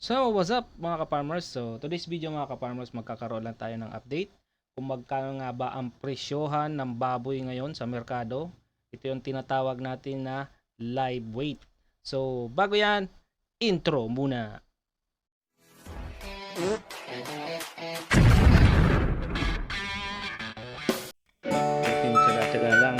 So, what's up mga ka-farmers? So, today's video mga ka-farmers, magkakaroon lang tayo ng update kung magkano nga ba ang presyohan ng baboy ngayon sa merkado. Ito yung tinatawag natin na live weight. So, bago yan, intro muna. Tsaga-tsaga lang.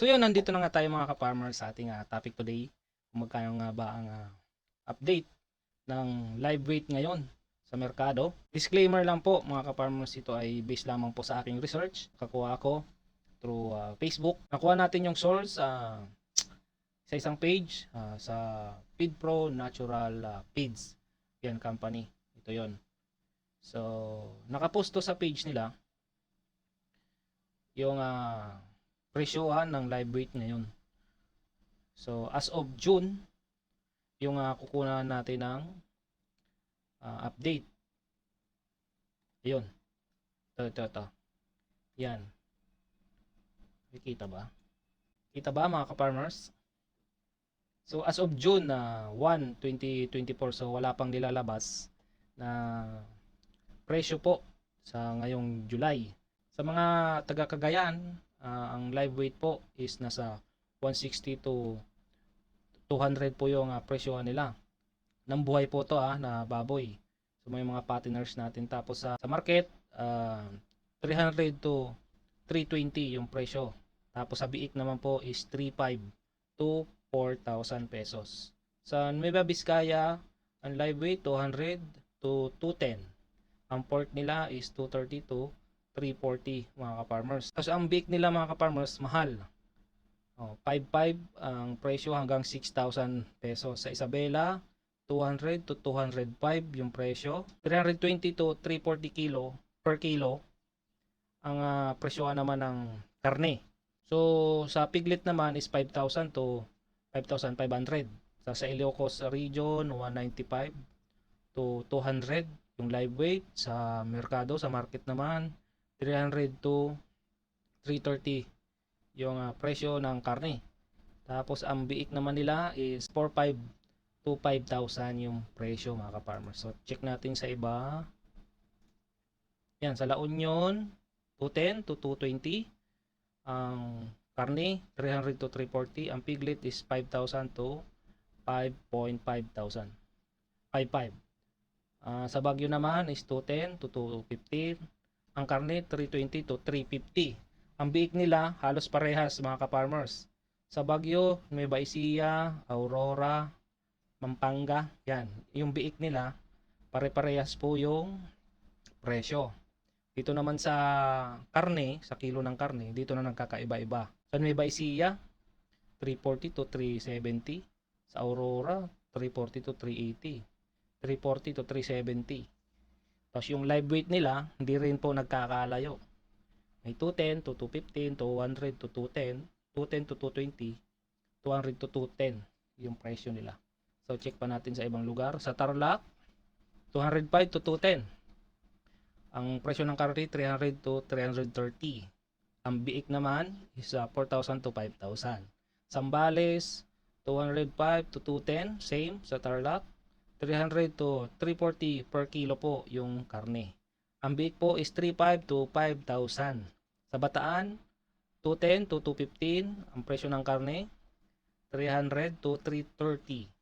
So yun, nandito na nga tayo mga ka-farmers sa ating topic today. Kung magkano nga ba ang update ng live weight ngayon sa merkado. Disclaimer lang po mga ka-farmers, ito ay based lamang po sa aking research. Kakuha ko through Facebook. Nakuha natin yung source sa isang page sa FeedPro Natural Feeds. Yan company. Ito yon. So, nakapost to sa page nila yung presyohan ng live weight ngayon. So, as of June, yung kukunan natin ng update. Ayun. Ito. Yan. Kita ba? Kita ba mga ka-farmers? So, as of June 1, 2024, so wala pang nilalabas na presyo po sa ngayong July. Sa mga taga-Cagayan, ang live weight po is nasa 160 to 200 po yung presyo nila. Nang buhay po to na baboy. So may mga partners natin. Tapos sa market, 300 to 320 yung presyo. Tapos sa biik naman po is 3.5 to 4,000 pesos. Sa Nueva Vizcaya, ang live weight 200 to 210. Ang pork nila is 230 to 340 mga ka-farmers. Tapos ang beef nila mga ka-farmers, mahal. 5.5 ang presyo hanggang 6,000 pesos. Sa Isabela, 200 to 205 yung presyo. 320 to 340 kilo per kilo ang presyo naman ng karne. So sa piglet naman is 5,000 to 5,500. Sa Ilocos region, 195 to 200 yung live weight. Sa merkado, sa market naman, 300 to 330 yung presyo ng karne. Tapos ang biik naman nila is 4.5 to 5,000 yung presyo mga ka-farmers. So check natin sa iba. Yan, sa La Union 210 to 220. Ang karne 300 to 340. Ang piglet is 5,000 to 5.5,000. 5.5. Sa Baguio naman is 210 to 250. Ang karne 320 to 350. Ang biik nila halos parehas mga ka-farmers. Sa Baguio, Nueva Ecija, Aurora, Pampanga, yan. Yung biik nila pare-parehas po yung presyo. Dito naman sa karne, sa kilo ng karne, dito na nagkakaiba-iba. Sa Nueva Ecija, 340 to 370. Sa Aurora, 340 to 380. 340 to 370. Tapos yung live weight nila, hindi rin po nagkakalayo. May 210 to 215, 200 to 210, 210 to 220, 200 to 210 yung presyo nila. So check pa natin sa ibang lugar. Sa Tarlac, 205 to 210. Ang presyo ng karne 300 to 330. Ang biik naman is 4,000 to 5,000. Sambales, 205 to 210, same sa Tarlac. 300 to 340 per kilo po yung karne. Ang biik po is 3.5 to 5,000. Sa Bataan, 210 to 215 ang presyo ng karne. 300 to 330.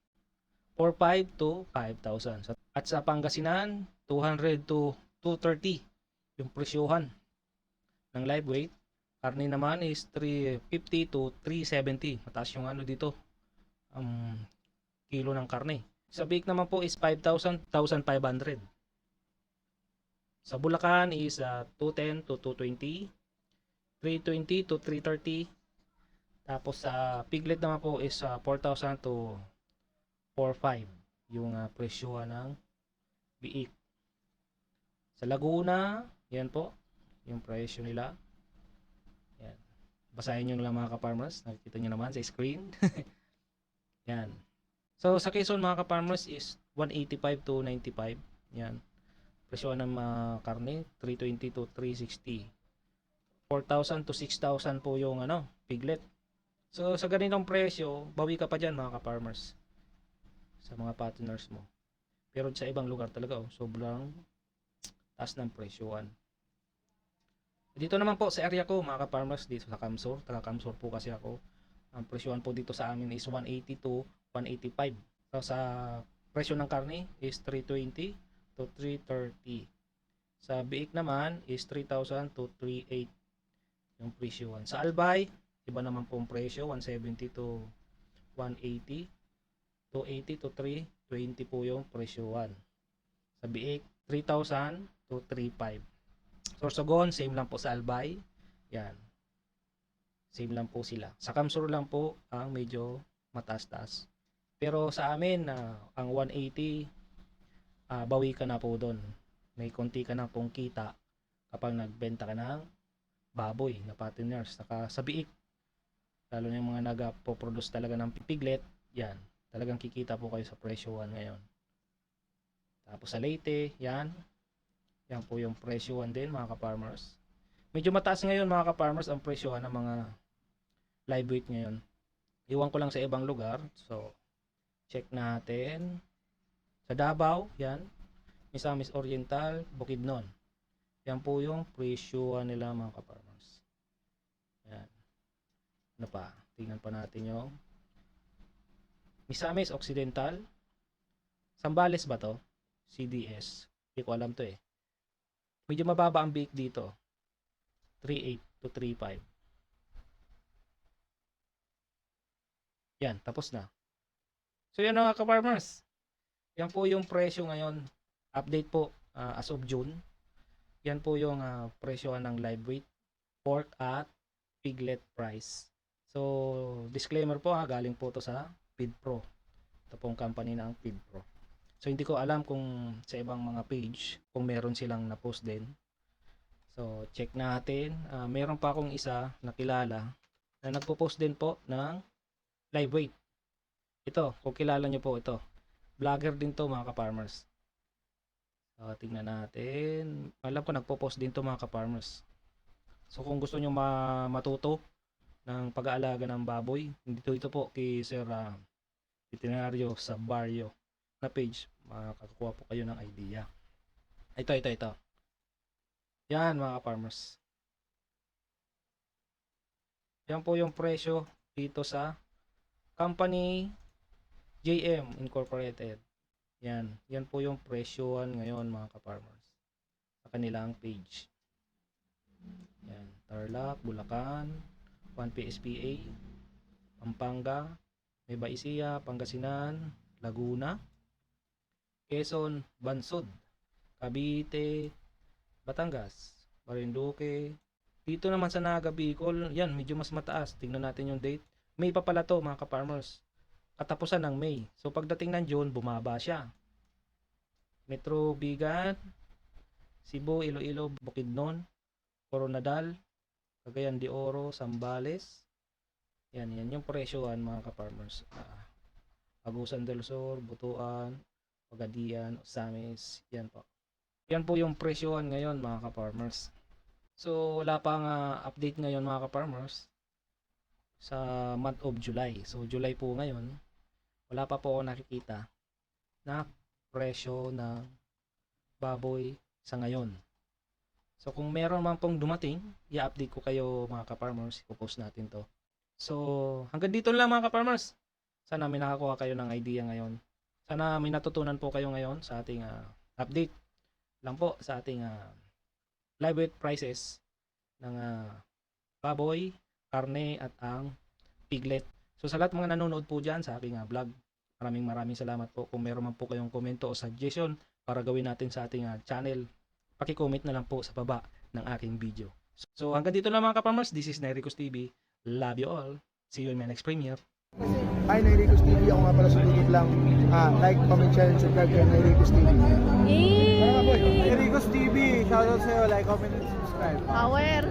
4.5 to 5,000. At sa Pangasinan, 200 to 230 yung presyohan ng live weight. Karne naman is 350 to 370. Mataas yung dito. Kilo ng karne. Sa biik naman po is 5,000, 1,500. Sa Bulacan is 210 to 220, 320 to 330. Tapos sa piglet naman po is 4,000 to 4,500. yung presyo ng biik. Sa Laguna, yan po, yung presyo nila. Yan. Basahin nyo lang mga ka-farmers. Nakikita nyo naman sa screen. Yan. So, sa Quezon mga ka-farmers is 185 to 95. Yan. Presyo ng karne, 320 to 360. 4,000 to 6,000 po yung piglet. So, sa ganitong presyo, bawi ka pa dyan mga ka-farmers. Sa mga partners mo. Pero sa ibang lugar talaga, sobrang taas ng presyoan. Dito naman po sa area ko, mga ka-farmers, dito sa Camsor, taga Camsor po kasi ako. Ang presyoan po dito sa amin is 180 to 185. So sa presyo ng karne is 320 to 330. Sa biik naman is 3,000 to 3,800 yung presyoan. Sa albay, iba naman po ang presyo, 170 to 180. 280 to 320 po yung presyoan. Sa biik, 3,000 to 3,500. Sorsogon, same lang po sa albay. Yan. Same lang po sila. Sa Camsor lang po ang medyo mataas-taas. Pero sa amin, ang 180, bawi ka na po doon. May konti ka na pong kita kapag nagbenta ka ng baboy na partners. Saka sa biik, lalo na yung mga nagpo-produce talaga ng piglet, yan. Talagang kikita po kayo sa presyoan ngayon. Tapos sa Leyte, yan. Yan po yung presyoan din mga ka-farmers. Medyo mataas ngayon mga ka-farmers ang presyoan ng mga live weight ngayon. Iwan ko lang sa ibang lugar. So, check natin. Sa Davao, yan. Misamis Oriental, Bukidnon. Yan po yung presyoan nila mga ka-farmers. Yan. Ano pa? Tingnan pa natin yung Misamis Occidental. Sambales ba to? CDS. Hindi ko alam to eh. Medyo mababa ang bake dito. 3.8 to 3.5. Yan, tapos na. So yan mga ka-farmers. Yan po yung presyo ngayon. Update po as of June. Yan po yung presyo ng live weight pork at piglet price. So disclaimer po galing po to sa FeedPro. Ito pong company ng FeedPro. So hindi ko alam kung sa ibang mga page kung meron silang na-post din. So check natin. Meron pa akong isa na kilala na nagpo-post din po ng live weight. Ito, kung kilala nyo po ito. Vlogger din to mga ka-farmers. So tingnan natin. Alam ko nagpo-post din to mga ka-farmers. So kung gusto nyo matuto ng pag-aalaga ng baboy, ito po kay Sir Veterinario sa Barrio na page, makakakuha po kayo ng idea. Ito. Yan mga ka-farmers. Yan po yung presyo dito sa company JM Incorporated. Yan po yung presyoan ngayon mga ka-farmers sa kanilang page. Yan, Tarlac, Bulacan, 1 PSPA, Pampanga, Nueva Ecija, Pangasinan, Laguna, Quezon, Bansod, Cavite, Batangas, Marinduque. Dito naman sa Naga, Bicol, yan medyo mas mataas. Tingnan natin yung date. May pa pala to mga ka-farmers. Katapusan ng May. So pagdating ng June, bumaba siya. Metro Bigan, Cebu, Iloilo, Bukidnon, Coronadal, Cagayan de Oro, Zambales. Yan yung presyoan mga ka-farmers. Agusan del Sur, Butuan, Pagadian, Osamis, yan po. Yan po yung presyoan ngayon mga ka-farmers. So wala pang update ngayon mga ka-farmers sa month of July. So July po ngayon, wala pa po ako nakikita na presyo ng baboy sa ngayon. So kung meron man pong dumating, i-update ko kayo mga ka-farmers, ipopost natin to. So hanggang dito lang mga ka-farmers. Sana may nakakuha kayo ng idea ngayon. Sana may natutunan po kayo ngayon sa ating update lang po sa ating live weight prices ng baboy, karne at ang piglet. So sa lahat mga nanonood po dyan sa aking vlog, maraming salamat po. Kung meron man po kayong komento o suggestion para gawin natin sa ating channel, paki-comment na lang po sa baba ng aking video. So hanggang dito lang mga ka-farmers, this is Nericos TV. Love you all. See you in my next premiere. Hi, Nairicos TV. Ako nga pala sumigit lang. Like, comment, share, and subscribe kay Nairicos TV. Yay! Nairicos TV. Shoutout sa'yo. Like, comment, and subscribe. Power!